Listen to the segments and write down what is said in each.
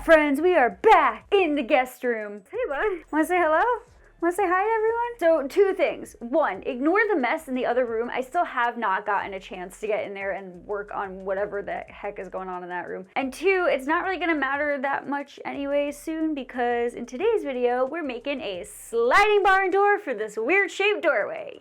friends, we are back in the guest room. Hey bud, wanna say hello? Wanna say hi to everyone? So 2 things. 1, ignore the mess in the other room. I still have not gotten a chance to get in there and work on whatever the heck is going on in that room. And 2, it's not really gonna matter that much anyway soon, because in today's video, we're making a sliding barn door for this weird shaped doorway.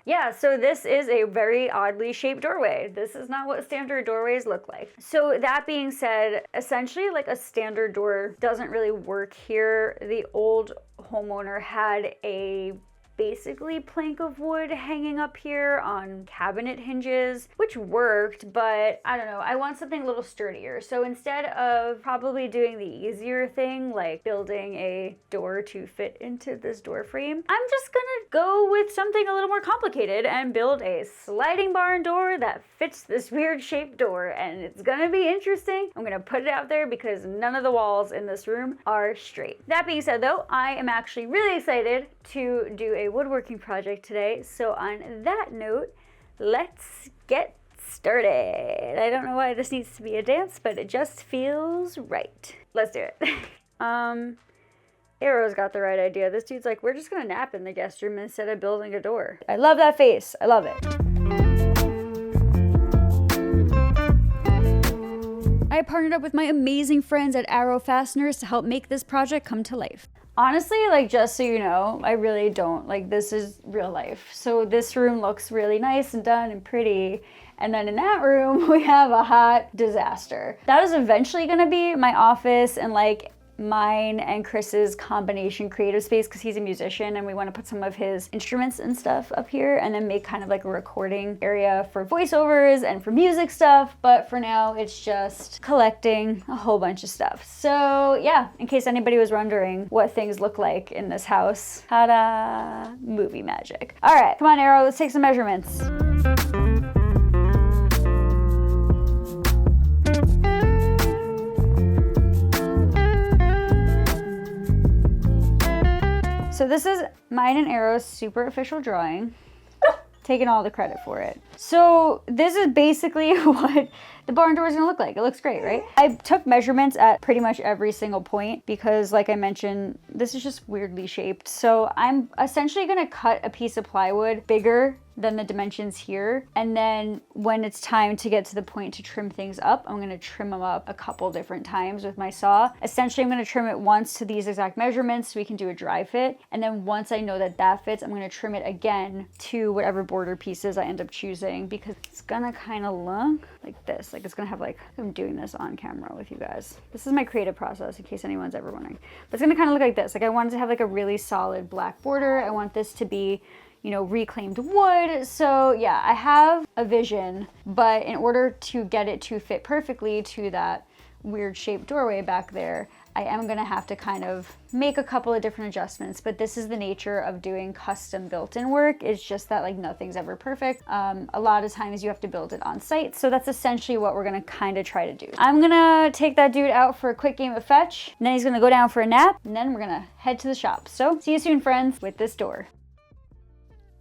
Yeah, so this is a very oddly shaped doorway. This is not what standard doorways look like. So that being said, essentially like a standard door doesn't really work here. The old homeowner had a basically plank of wood hanging up here on cabinet hinges, which worked, but I don't know, I want something a little sturdier. So instead of probably doing the easier thing, like building a door to fit into this door frame, I'm just gonna go with something a little more complicated and build a sliding barn door that fits this weird shaped door, and it's gonna be interesting. I'm gonna put it out there because none of the walls in this room are straight. That being said though, I am actually really excited to do a woodworking project today. So on that note, let's get started. I don't know why this needs to be a dance, but it just feels right. Let's do it. Arrow's got the right idea. This dude's like, we're just gonna nap in the guest room instead of building a door. I love that face. I love it. I partnered up with my amazing friends at Arrow Fasteners to help make this project come to life. Honestly, like, just so you know, I really don't, like, this is real life. So this room looks really nice and done and pretty. And then in that room, we have a hot disaster. That is eventually gonna be my office and like mine and Chris's combination creative space, because he's a musician and we want to put some of his instruments and stuff up here and then make kind of like a recording area for voiceovers and for music stuff. But for now, it's just collecting a whole bunch of stuff. So yeah, in case anybody was wondering what things look like in this house, ta-da, movie magic. All right, come on Arrow, let's take some measurements. So this is mine and Arrow's super official drawing. Taking all the credit for it. So this is basically what the barn door is gonna look like. It looks great, right? I took measurements at pretty much every single point because, like I mentioned, this is just weirdly shaped. So I'm essentially gonna cut a piece of plywood bigger than the dimensions here. And then when it's time to get to the point to trim things up, I'm gonna trim them up a couple different times with my saw. Essentially, I'm gonna trim it once to these exact measurements so we can do a dry fit. And then once I know that that fits, I'm gonna trim it again to whatever border pieces I end up choosing, because it's gonna kind of look like this. Like it's gonna have like, I'm doing this on camera with you guys. This is my creative process in case anyone's ever wondering. But it's gonna kind of look like this. Like I wanted to have like a really solid black border. I want this to be, you know, reclaimed wood. So yeah, I have a vision, but in order to get it to fit perfectly to that weird shaped doorway back there, I am gonna have to kind of make a couple of different adjustments. But this is the nature of doing custom built-in work. It's just that like nothing's ever perfect. A lot of times you have to build it on site. So that's essentially what we're gonna kind of try to do. I'm gonna take that dude out for a quick game of fetch, and then he's gonna go down for a nap, and then we're gonna head to the shop. So see you soon, friends, with this door.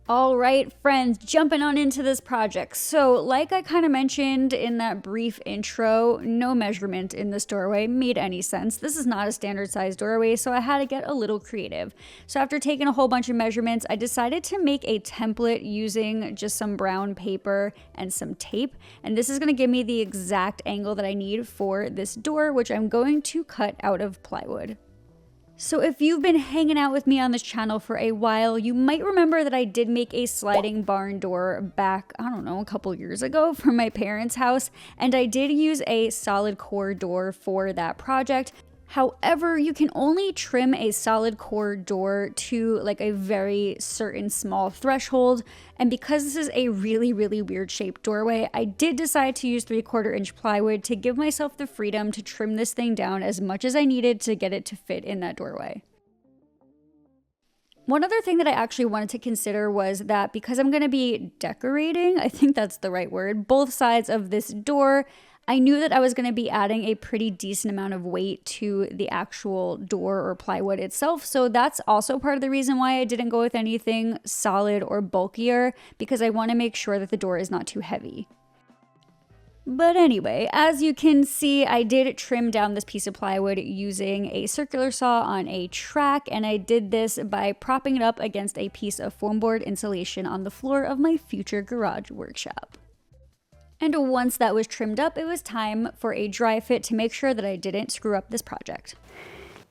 All right, friends, jumping on into this project. So like I kind of mentioned in that brief intro, no measurement in this doorway made any sense. This is not a standard size doorway, so I had to get a little creative. So after taking a whole bunch of measurements, I decided to make a template using just some brown paper and some tape. And this is gonna give me the exact angle that I need for this door, which I'm going to cut out of plywood. So if you've been hanging out with me on this channel for a while, you might remember that I did make a sliding barn door back, I don't know, a couple years ago for my parents' house, and I did use a solid core door for that project. However, you can only trim a solid core door to like a very certain small threshold. And because this is a really, really weird shaped doorway, I did decide to use 3/4 inch plywood to give myself the freedom to trim this thing down as much as I needed to get it to fit in that doorway. One other thing that I actually wanted to consider was that because I'm going to be decorating, I think that's the right word, both sides of this door, I knew that I was going to be adding a pretty decent amount of weight to the actual door or plywood itself. So that's also part of the reason why I didn't go with anything solid or bulkier, because I want to make sure that the door is not too heavy. But anyway, as you can see, I did trim down this piece of plywood using a circular saw on a track, and I did this by propping it up against a piece of foam board insulation on the floor of my future garage workshop. And once that was trimmed up, it was time for a dry fit to make sure that I didn't screw up this project.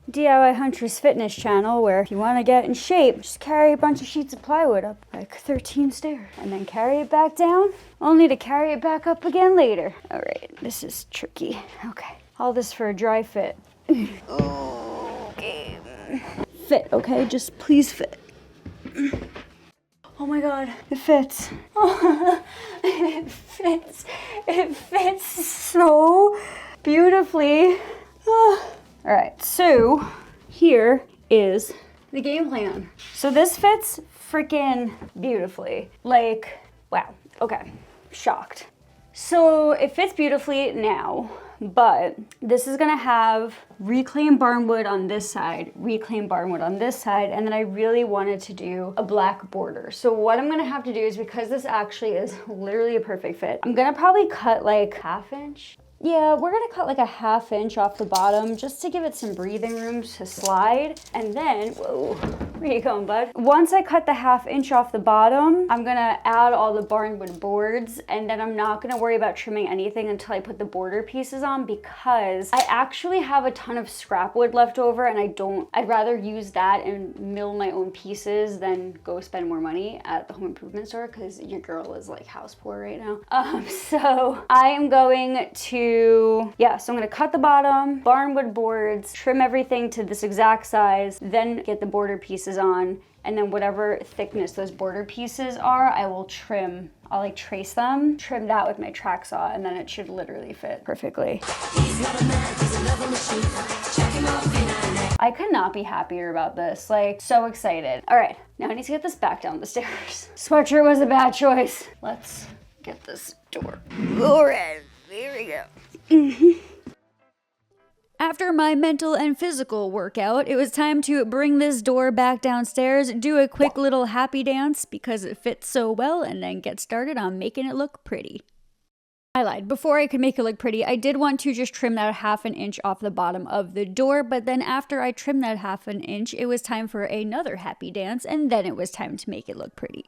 DIY Huntress fitness channel, where if you want to get in shape, just carry a bunch of sheets of plywood up like 13 stairs and then carry it back down, only to carry it back up again later. All right, this is tricky. Okay, all this for a dry fit. Okay. Fit, okay? Just please fit. Oh my God, it fits. Oh, it fits. It fits so beautifully. All right, so here is the game plan. So this fits freaking beautifully. Like, wow, okay, shocked. So it fits beautifully now, but this is gonna have reclaimed barnwood on this side, reclaimed barnwood on this side, and then I really wanted to do a black border. So what I'm gonna have to do is, because this actually is literally a perfect fit, I'm gonna probably cut like 1/2 inch. Yeah, we're gonna cut like a 1/2 inch off the bottom just to give it some breathing room to slide. And then, whoa, where you going, bud? Once I cut the 1/2 inch off the bottom, I'm gonna add all the barnwood boards, and then I'm not gonna worry about trimming anything until I put the border pieces on, because I actually have a ton of scrap wood left over, and I'd rather use that and mill my own pieces than go spend more money at the home improvement store, because your girl is like house poor right now. So I am going to, so I'm gonna cut the bottom, barnwood boards, trim everything to this exact size, then get the border pieces on, and then whatever thickness those border pieces are, I will trim. I'll like trace them, trim that with my track saw, and then it should literally fit perfectly. I could not be happier about this, like so excited. All right, now I need to get this back down the stairs. Sweatshirt was a bad choice. Let's get this door. All right. There we go. After my mental and physical workout, it was time to bring this door back downstairs, do a quick little happy dance because it fits so well, and then get started on making it look pretty. I lied. Before I could make it look pretty, I did want to just trim that 1/2 inch off the bottom of the door, but then after I trimmed that 1/2 inch, it was time for another happy dance, and then it was time to make it look pretty.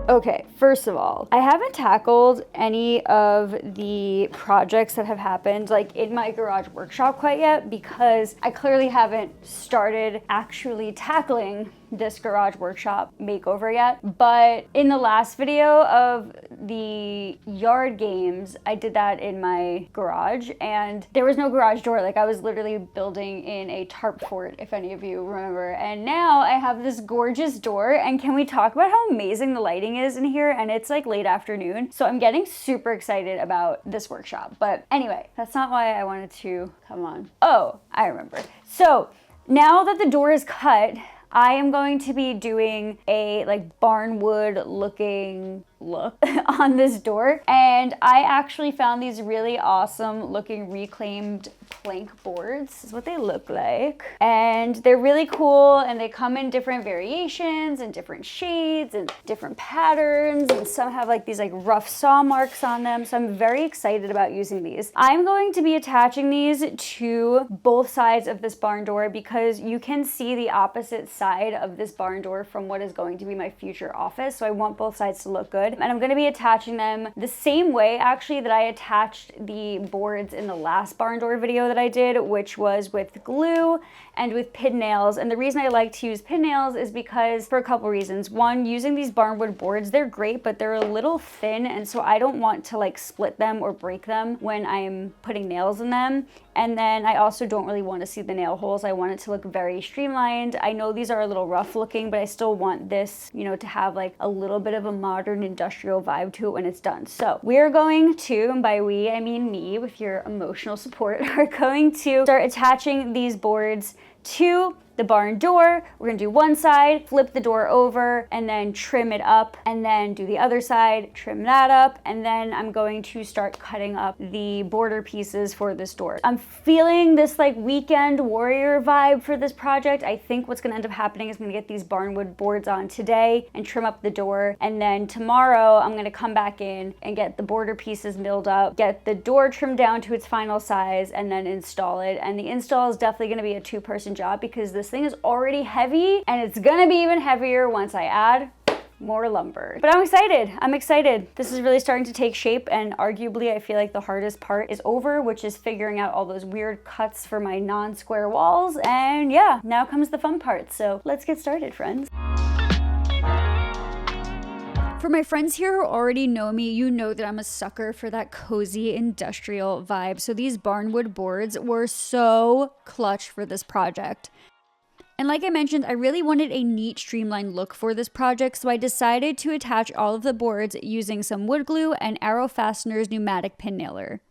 Okay, first of all, I haven't tackled any of the projects that have happened like in my garage workshop quite yet, because I clearly haven't started actually tackling this garage workshop makeover yet. But in the last video of the yard games, I did that in my garage, and there was no garage door. Like, I was literally building in a tarp fort, if any of you remember. And now I have this gorgeous door, and can we talk about how amazing the lighting is in here? And it's like late afternoon, so I'm getting super excited about this workshop. But anyway, that's not why I wanted to come on. Oh, I remember. So now that the door is cut, I am going to be doing a like barnwood looking look on this door, and I actually found these really awesome looking reclaimed plank boards. This is what they look like, and they're really cool, and they come in different variations and different shades and different patterns, and some have like these like rough saw marks on them, so I'm very excited about using these. I'm going to be attaching these to both sides of this barn door because you can see the opposite side of this barn door from what is going to be my future office, so I want both sides to look good. And I'm going to be attaching them the same way actually that I attached the boards in the last barn door video that I did, which was with glue and with pin nails. And the reason I like to use pin nails is because for a couple reasons. One, using these barnwood boards, they're great, but they're a little thin, and so I don't want to like split them or break them when I'm putting nails in them. And then I also don't really want to see the nail holes. I want it to look very streamlined. I know these are a little rough looking, but I still want this, you know, to have like a little bit of a modern industrial vibe to it when it's done. So we're going to, and by we, I mean me with your emotional support, are going to start attaching these boards to the barn door. We're gonna do one side, flip the door over, and then trim it up, and then do the other side, trim that up, and then I'm going to start cutting up the border pieces for this door. I'm feeling this like weekend warrior vibe for this project. I think what's gonna end up happening is I'm gonna get these barnwood boards on today and trim up the door, and then tomorrow I'm gonna come back in and get the border pieces milled up, get the door trimmed down to its final size, and then install it. And the install is definitely gonna be a 2-person job because this thing is already heavy and it's gonna be even heavier once I add more lumber. But I'm excited. I'm excited. This is really starting to take shape, and arguably I feel like the hardest part is over, which is figuring out all those weird cuts for my non-square walls. And yeah, now comes the fun part. So let's get started, friends. For my friends here who already know me, you know that I'm a sucker for that cozy industrial vibe. So these barnwood boards were so clutch for this project. And like I mentioned, I really wanted a neat, streamlined look for this project, so I decided to attach all of the boards using some wood glue and Arrow Fasteners pneumatic pin nailer.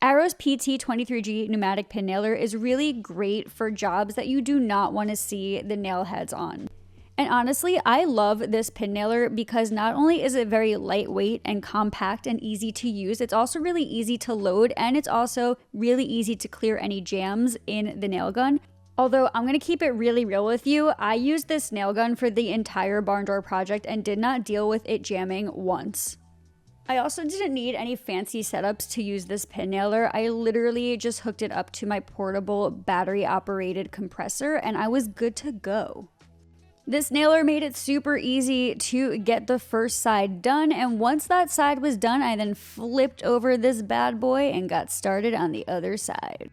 Arrow's PT23G pneumatic pin nailer is really great for jobs that you do not want to see the nail heads on. And honestly, I love this pin nailer because not only is it very lightweight and compact and easy to use, it's also really easy to load, and it's also really easy to clear any jams in the nail gun. Although I'm going to keep it really real with you, I used this nail gun for the entire barn door project and did not deal with it jamming once. I also didn't need any fancy setups to use this pin nailer. I literally just hooked it up to my portable battery operated compressor and I was good to go. This nailer made it super easy to get the first side done, and once that side was done, I then flipped over this bad boy and got started on the other side.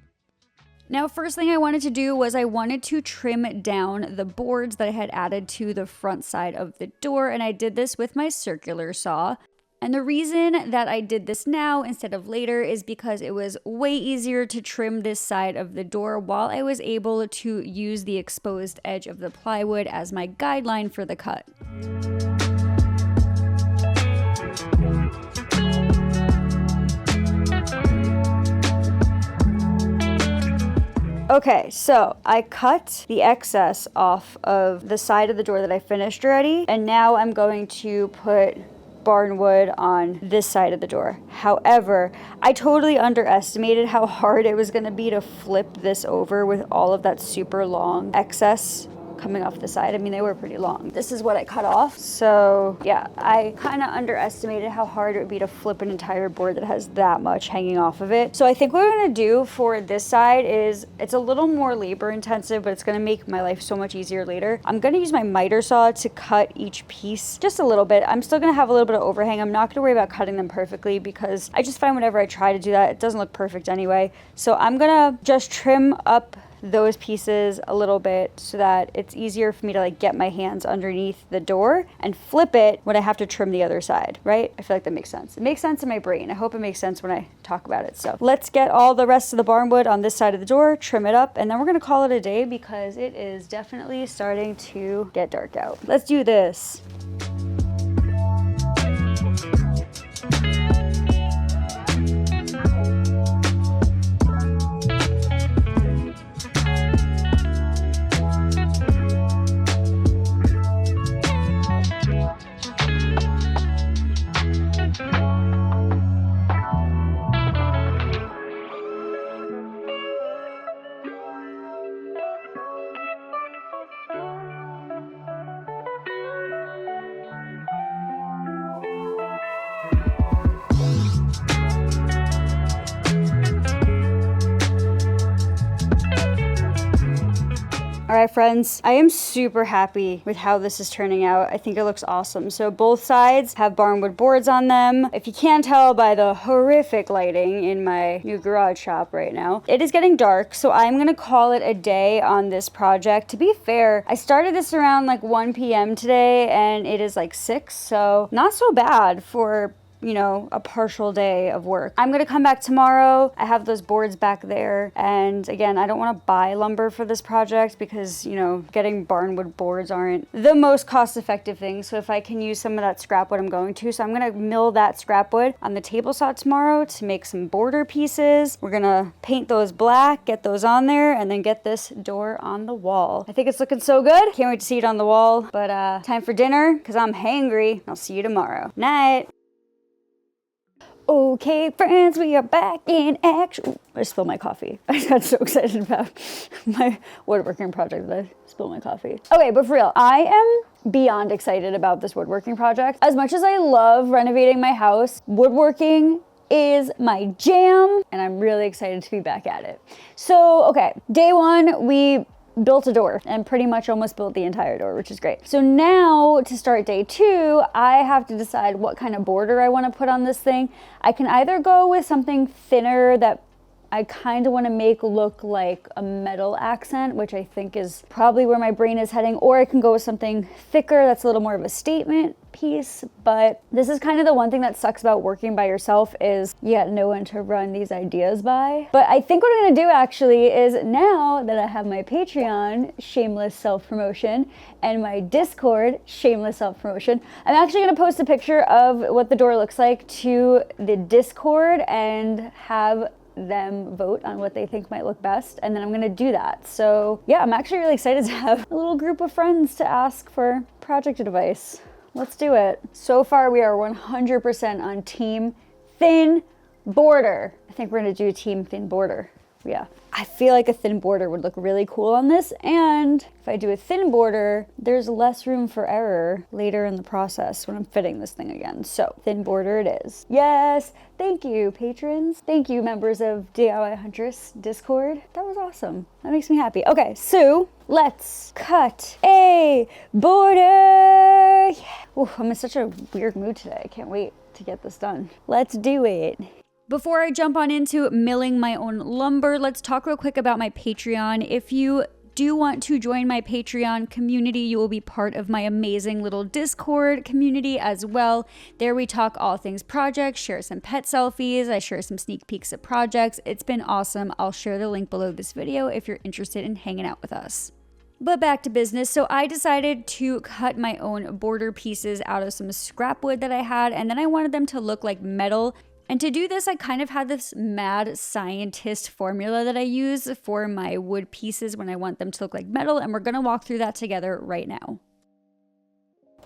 Now, first thing I wanted to do was I wanted to trim down the boards that I had added to the front side of the door, and I did this with my circular saw. And the reason that I did this now instead of later is because it was way easier to trim this side of the door while I was able to use the exposed edge of the plywood as my guideline for the cut. Okay, so I cut the excess off of the side of the door that I finished already, and now I'm going to put barnwood on this side of the door. However, I totally underestimated how hard it was going to be to flip this over with all of that super long excess coming off the side. I mean, they were pretty long. This is what I cut off. So yeah, I kind of underestimated how hard it would be to flip an entire board that has that much hanging off of it. So I think what we're gonna do for this side is, it's a little more labor intensive, but it's gonna make my life so much easier later. I'm gonna use my miter saw to cut each piece just a little bit. I'm still gonna have a little bit of overhang. I'm not gonna worry about cutting them perfectly because I just find whenever I try to do that, it doesn't look perfect anyway. So I'm gonna just trim up those pieces a little bit so that it's easier for me to like get my hands underneath the door and flip it when I have to trim the other side, right? I feel like that makes sense. It makes sense in my brain. I hope it makes sense when I talk about it. So let's get all the rest of the barnwood on this side of the door, trim it up, and then we're gonna call it a day because it is definitely starting to get dark out. Let's do this. All right, friends, I am super happy with how this is turning out. I think it looks awesome. So both sides have barnwood boards on them. If you can't tell by the horrific lighting in my new garage shop right now, it is getting dark, so I'm gonna call it a day on this project. To be fair, I started this around like 1 p.m. today and it is like 6, so not so bad for you know, a partial day of work. I'm gonna come back tomorrow. I have those boards back there. And again, I don't wanna buy lumber for this project because, you know, getting barnwood boards aren't the most cost-effective thing. So if I can use some of that scrap wood, I'm going to. So I'm gonna mill that scrap wood on the table saw tomorrow to make some border pieces. We're gonna paint those black, get those on there, and then get this door on the wall. I think it's looking so good. Can't wait to see it on the wall. But time for dinner, because I'm hangry. I'll see you tomorrow. Night. Okay, friends, we are back in action. Ooh, I spilled my coffee. I just got so excited about my woodworking project that I spilled my coffee. Okay, but for real, I am beyond excited about this woodworking project. As much as I love renovating my house, woodworking is my jam, and I'm really excited to be back at it. So, okay, day one, we built a door and pretty much almost built the entire door, which is great. So now to start day two, I have to decide what kind of border I want to put on this thing. I can either go with something thinner that I kind of want to make look like a metal accent, which I think is probably where my brain is heading, or I can go with something thicker that's a little more of a statement piece. But this is kind of the one thing that sucks about working by yourself is you got no one to run these ideas by. But I think what I'm going to do actually is, now that I have my Patreon, shameless self-promotion, and my Discord, shameless self-promotion, I'm actually going to post a picture of what the door looks like to the Discord and have them vote on what they think might look best, and then I'm gonna do that. So yeah, I'm actually really excited to have a little group of friends to ask for project advice. Let's do it. So far we are 100% on team thin border. I think we're gonna do team thin border. Yeah, I feel like a thin border would look really cool on this, and if I do a thin border, there's less room for error later in the process when I'm fitting this thing again. So thin border it is. Yes, thank you patrons. Thank you members of DIY Huntress Discord. That was awesome. That makes me happy. Okay, so let's cut a border. Yeah. Ooh, I'm in such a weird mood today. I can't wait to get this done. Let's do it. Before I jump on into milling my own lumber, let's talk real quick about my Patreon. If you do want to join my Patreon community, you will be part of my amazing little Discord community as well. There we talk all things projects, share some pet selfies, I share some sneak peeks of projects. It's been awesome. I'll share the link below this video if you're interested in hanging out with us. But back to business. So I decided to cut my own border pieces out of some scrap wood that I had, and then I wanted them to look like metal. And to do this, I kind of had this mad scientist formula that I use for my wood pieces when I want them to look like metal, and we're gonna walk through that together right now.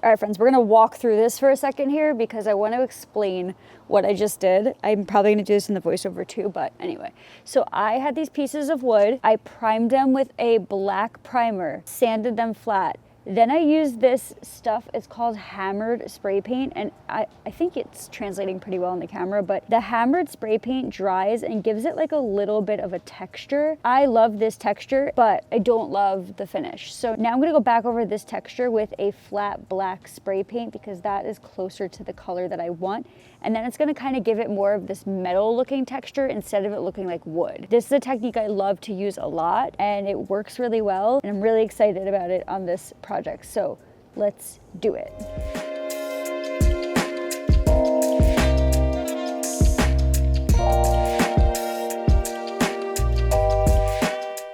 All right, friends, we're gonna walk through this for a second here because I want to explain what I just did. I'm probably gonna do this in the voiceover too, but anyway. So I had these pieces of wood. I primed them with a black primer, sanded them flat. Then I used this stuff, it's called hammered spray paint, and I think it's translating pretty well on the camera, but the hammered spray paint dries and gives it like a little bit of a texture. I love this texture, but I don't love the finish. So now I'm gonna go back over this texture with a flat black spray paint because that is closer to the color that I want. And then it's gonna kind of give it more of this metal looking texture instead of it looking like wood. This is a technique I love to use a lot and it works really well. And I'm really excited about it on this project. So let's do it.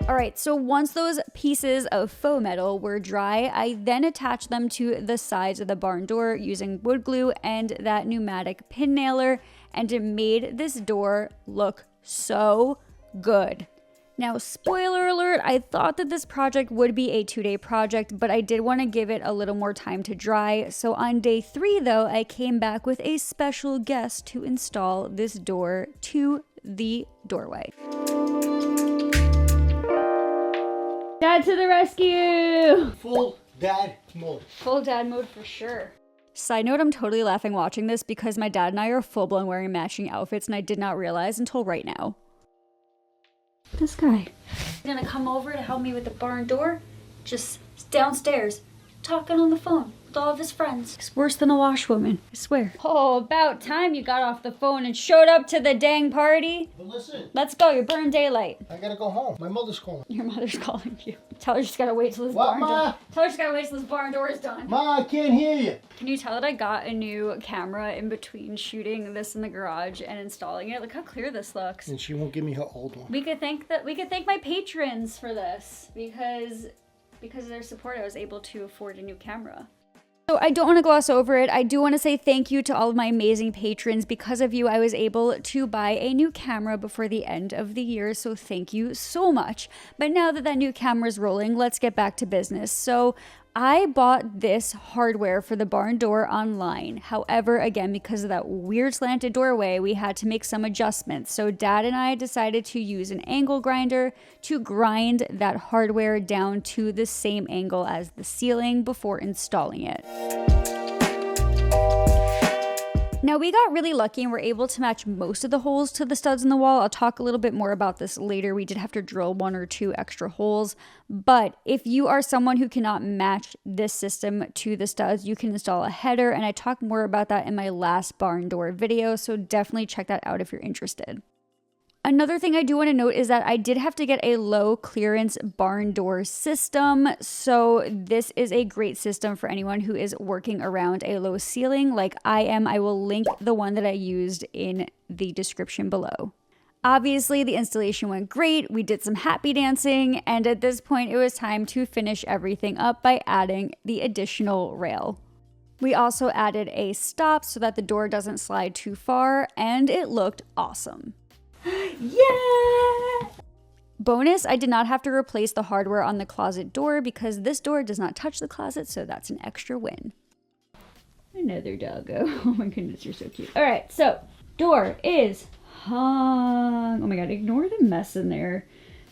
All right, so once those pieces of faux metal were dry, I then attached them to the sides of the barn door using wood glue and that pneumatic pin nailer, and it made this door look so good. Now, spoiler alert, I thought that this project would be a 2-day project, but I did want to give it a little more time to dry. So on day 3, though, I came back with a special guest to install this door to the doorway. Dad to the rescue! Full dad mode. Full dad mode for sure. Side note, I'm totally laughing watching this because my dad and I are full-blown wearing matching outfits and I did not realize until right now. This guy. He's gonna come over to help me with the barn door. Just downstairs, talking on the phone. with all of his friends. It's worse than a washwoman, I swear. Oh, about time you got off the phone and showed up to the dang party. But listen, Let's go, you're burning daylight. I gotta go home. My mother's calling. Your mother's calling you. Tell her she's gotta wait till this What, barn door. Ma? Tell her she's gotta wait till this barn door is done. Ma, I can't hear you. Can you tell that I got a new camera in between shooting this in the garage and installing it? Look how clear this looks. And she won't give me her old one. We could thank my patrons for this because of their support I was able to afford a new camera. So I don't want to gloss over it. I do want to say thank you to all of my amazing patrons. Because of you, I was able to buy a new camera before the end of the year. So thank you so much. But now that new camera is rolling, let's get back to business. So I bought this hardware for the barn door online. However, again, because of that weird slanted doorway, we had to make some adjustments. So Dad and I decided to use an angle grinder to grind that hardware down to the same angle as the ceiling before installing it. Now we got really lucky and were able to match most of the holes to the studs in the wall. I'll talk a little bit more about this later. We did have to drill 1 or 2 extra holes, but if you are someone who cannot match this system to the studs, you can install a header, and I talked more about that in my last barn door video, so definitely check that out if you're interested. Another thing I do want to note is that I did have to get a low clearance barn door system. So this is a great system for anyone who is working around a low ceiling like I am. I will link the one that I used in the description below. Obviously, the installation went great. We did some happy dancing, and at this point it was time to finish everything up by adding the additional rail. We also added a stop so that the door doesn't slide too far, and it looked awesome. Yeah! Bonus, I did not have to replace the hardware on the closet door because this door does not touch the closet, so that's an extra win. Another doggo. Oh my goodness, you're so cute. All right, so door is hung. Oh my God, ignore the mess in there.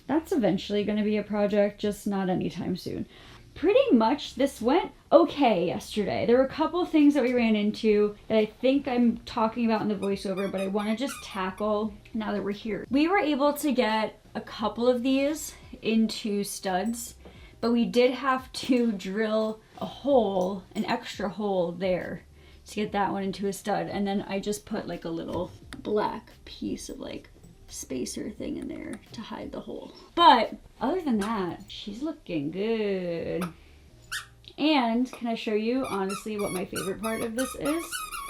That's eventually going to be a project, just not anytime soon. Pretty much this went okay yesterday. There were a couple things that we ran into that I think I'm talking about in the voiceover, but I want to just tackle now that we're here. We were able to get a couple of these into studs, but we did have to drill a hole, an extra hole there to get that one into a stud. And then I just put like a little black piece of like spacer thing in there to hide the hole. But other than that, she's looking good. And can I show you honestly what my favorite part of this is?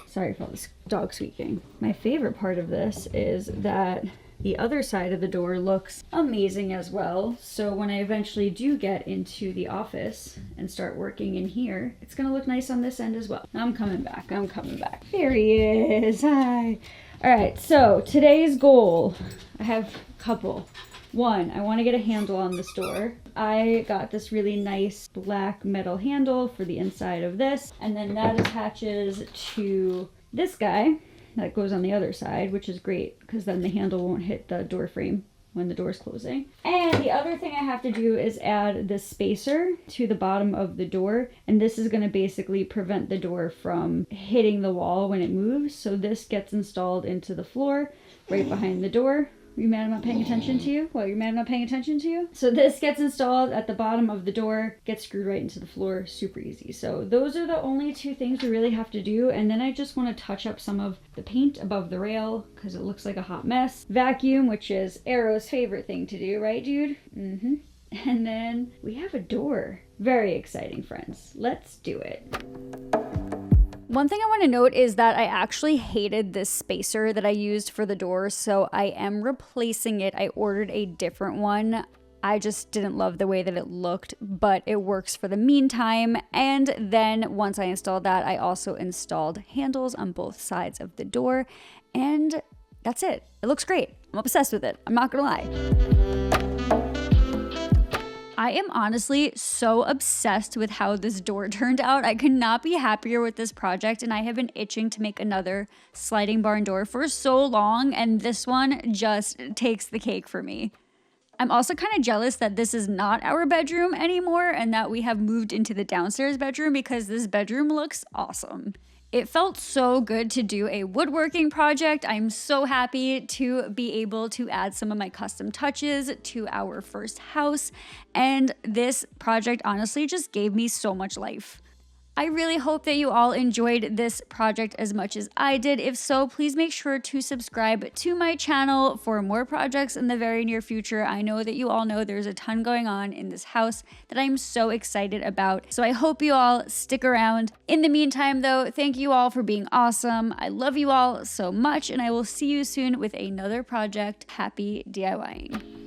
Sorry for all this dog squeaking. My favorite part of this is that the other side of the door looks amazing as well. So when I eventually do get into the office and start working in here, it's gonna look nice on this end as well. I'm coming back. There he is. Hi. All right, so today's goal, I have a couple. One, I want to get a handle on this door. I got this really nice black metal handle for the inside of this, and then that attaches to this guy that goes on the other side, which is great because then the handle won't hit the door frame when the door's closing. And the other thing I have to do is add this spacer to the bottom of the door, and this is going to basically prevent the door from hitting the wall when it moves. So this gets installed into the floor right behind the door. Are you mad I'm not paying attention to you? Well, you're mad I'm not paying attention to you? So this gets installed at the bottom of the door, gets screwed right into the floor, super easy. So those are the only 2 things we really have to do. And then I just want to touch up some of the paint above the rail because it looks like a hot mess. Vacuum, which is Arrow's favorite thing to do, right, dude? Mm-hmm. And then we have a door. Very exciting, friends. Let's do it. One thing I want to note is that I actually hated this spacer that I used for the door, so I am replacing it. I ordered a different one. I just didn't love the way that it looked, but it works for the meantime. And then once I installed that, I also installed handles on both sides of the door, and that's it. It looks great. I'm obsessed with it. I'm not gonna lie. I am honestly so obsessed with how this door turned out. I could not be happier with this project, and I have been itching to make another sliding barn door for so long, and this one just takes the cake for me. I'm also kind of jealous that this is not our bedroom anymore and that we have moved into the downstairs bedroom because this bedroom looks awesome. It felt so good to do a woodworking project. I'm so happy to be able to add some of my custom touches to our first house. And this project honestly just gave me so much life. I really hope that you all enjoyed this project as much as I did. If so, please make sure to subscribe to my channel for more projects in the very near future. I know that you all know there's a ton going on in this house that I'm so excited about. So I hope you all stick around. In the meantime though, thank you all for being awesome. I love you all so much, and I will see you soon with another project. Happy DIYing.